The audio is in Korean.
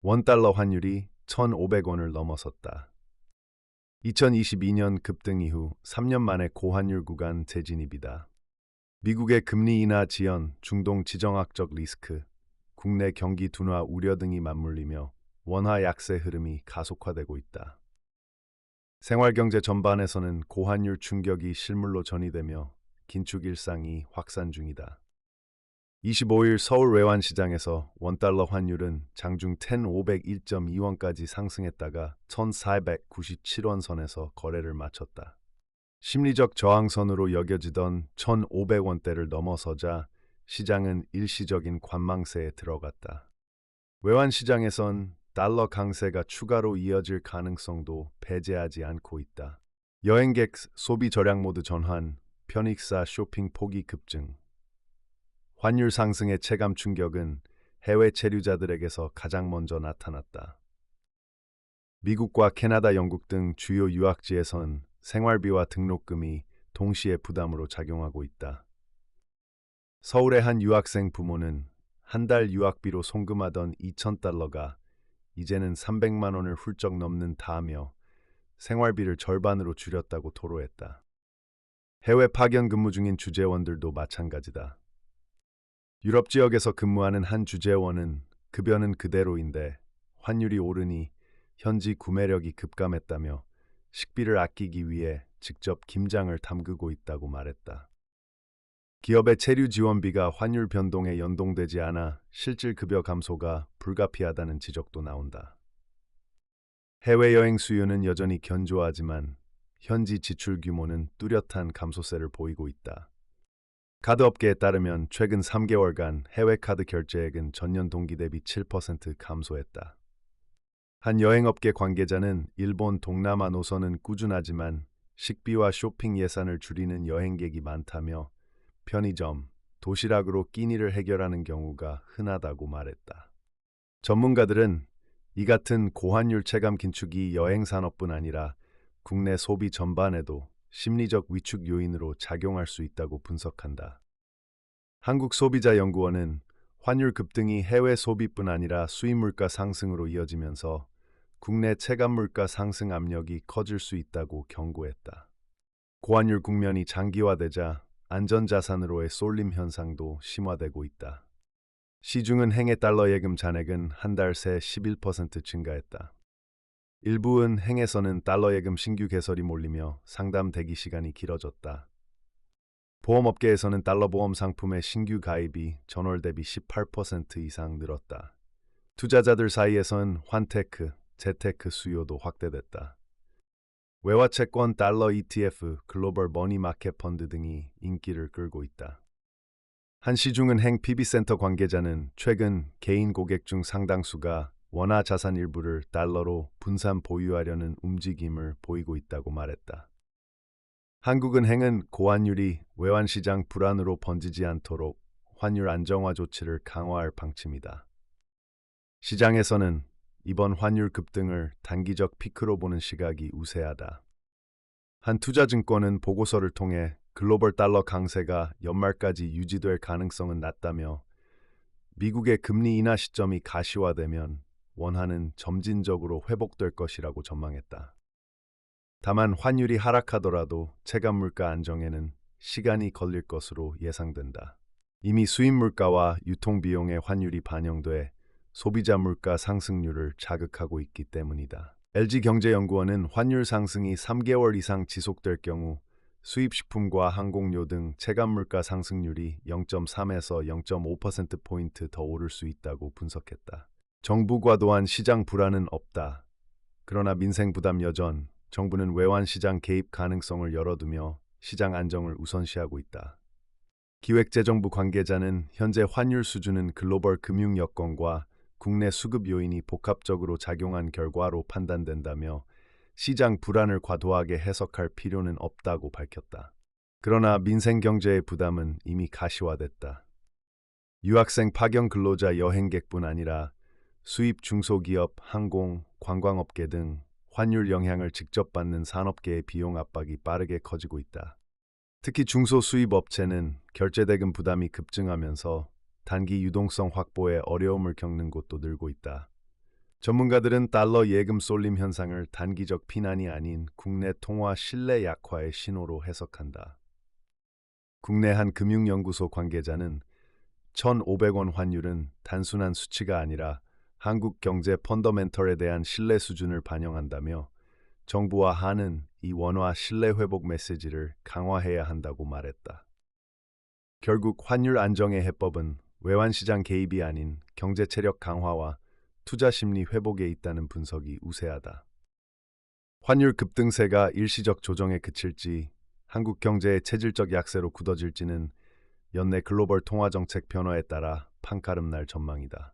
원달러 환율이 1,500원을 넘어섰다. 2022년 급등 이후 3년 만에 고환율 구간 재진입이다. 미국의 금리 인하 지연, 중동 지정학적 리스크, 국내 경기 둔화 우려 등이 맞물리며 원화 약세 흐름이 가속화되고 있다. 생활경제 전반에서는 고환율 충격이 실물로 전이되며 긴축 일상이 확산 중이다. 25일 서울 외환시장에서 원달러 환율은 장중 1,501.2원까지 상승했다가 1,497원 선에서 거래를 마쳤다. 심리적 저항선으로 여겨지던 1,500원대를 넘어서자 시장은 일시적인 관망세에 들어갔다. 외환시장에선 달러 강세가 추가로 이어질 가능성도 배제하지 않고 있다. 여행객 소비 절약 모드 전환, 편익사 쇼핑 폭이 급증. 환율 상승의 체감 충격은 해외 체류자들에게서 가장 먼저 나타났다. 미국과 캐나다, 영국 등 주요 유학지에선 생활비와 등록금이 동시에 부담으로 작용하고 있다. 서울의 한 유학생 부모는 한 달 유학비로 송금하던 2,000달러가 이제는 300만 원을 훌쩍 넘는 다며 생활비를 절반으로 줄였다고 토로했다. 해외 파견 근무 중인 주재원들도 마찬가지다. 유럽 지역에서 근무하는 한 주재원은 급여는 그대로인데 환율이 오르니 현지 구매력이 급감했다며 식비를 아끼기 위해 직접 김장을 담그고 있다고 말했다. 기업의 체류 지원비가 환율 변동에 연동되지 않아 실질 급여 감소가 불가피하다는 지적도 나온다. 해외여행 수요는 여전히 견조하지만 현지 지출 규모는 뚜렷한 감소세를 보이고 있다. 카드업계에 따르면 최근 3개월간 해외 카드 결제액은 전년 동기 대비 7% 감소했다. 한 여행업계 관계자는 일본 동남아 노선은 꾸준하지만 식비와 쇼핑 예산을 줄이는 여행객이 많다며 편의점, 도시락으로 끼니를 해결하는 경우가 흔하다고 말했다. 전문가들은 이 같은 고환율 체감 긴축이 여행 산업뿐 아니라 국내 소비 전반에도 심리적 위축 요인으로 작용할 수 있다고 분석한다. 한국소비자연구원은 환율 급등이 해외 소비뿐 아니라 수입 물가 상승으로 이어지면서 국내 체감 물가 상승 압력이 커질 수 있다고 경고했다. 고환율 국면이 장기화되자 안전자산으로의 쏠림 현상도 심화되고 있다. 시중은 행의 달러 예금 잔액은 한 달 새 11% 증가했다. 일부 은행에서는 달러 예금 신규 개설이 몰리며 상담 대기 시간이 길어졌다. 보험업계에서는 달러 보험 상품의 신규 가입이 전월 대비 18% 이상 늘었다. 투자자들 사이에선 환테크, 재테크 수요도 확대됐다. 외화채권 달러 ETF, 글로벌 머니 마켓 펀드 등이 인기를 끌고 있다. 한 시중은행 PB센터 관계자는 최근 개인 고객 중 상당수가 원화 자산 일부를 달러로 분산 보유하려는 움직임을 보이고 있다고 말했다. 한국은행은 고환율이 외환시장 불안으로 번지지 않도록 환율 안정화 조치를 강화할 방침이다. 시장에서는 이번 환율 급등을 단기적 피크로 보는 시각이 우세하다. 한 투자증권은 보고서를 통해 글로벌 달러 강세가 연말까지 유지될 가능성은 낮다며 미국의 금리 인하 시점이 가시화되면 원화는 점진적으로 회복될 것이라고 전망했다. 다만 환율이 하락하더라도 체감 물가 안정에는 시간이 걸릴 것으로 예상된다. 이미 수입 물가와 유통 비용의 환율이 반영돼 소비자 물가 상승률을 자극하고 있기 때문이다. LG경제연구원은 환율 상승이 3개월 이상 지속될 경우 수입식품과 항공료 등 체감 물가 상승률이 0.3에서 0.5%포인트 더 오를 수 있다고 분석했다. 정부 과도한 시장 불안은 없다. 그러나 민생 부담 여전, 정부는 외환시장 개입 가능성을 열어두며 시장 안정을 우선시하고 있다. 기획재정부 관계자는 현재 환율 수준은 글로벌 금융 여건과 국내 수급 요인이 복합적으로 작용한 결과로 판단된다며 시장 불안을 과도하게 해석할 필요는 없다고 밝혔다. 그러나 민생 경제의 부담은 이미 가시화됐다. 유학생 파견 근로자 여행객뿐 아니라 수입 중소기업, 항공, 관광업계 등 환율 영향을 직접 받는 산업계의 비용 압박이 빠르게 커지고 있다. 특히 중소수입 업체는 결제대금 부담이 급증하면서 단기 유동성 확보에 어려움을 겪는 곳도 늘고 있다. 전문가들은 달러 예금 쏠림 현상을 단기적 피난이 아닌 국내 통화 신뢰 약화의 신호로 해석한다. 국내 한 금융연구소 관계자는 1,500원 환율은 단순한 수치가 아니라 한국 경제 펀더멘털에 대한 신뢰 수준을 반영한다며 정부와 한은 이 원화 신뢰 회복 메시지를 강화해야 한다고 말했다. 결국 환율 안정의 해법은 외환시장 개입이 아닌 경제 체력 강화와 투자 심리 회복에 있다는 분석이 우세하다. 환율 급등세가 일시적 조정에 그칠지 한국 경제의 체질적 약세로 굳어질지는 연내 글로벌 통화 정책 변화에 따라 판가름 날 전망이다.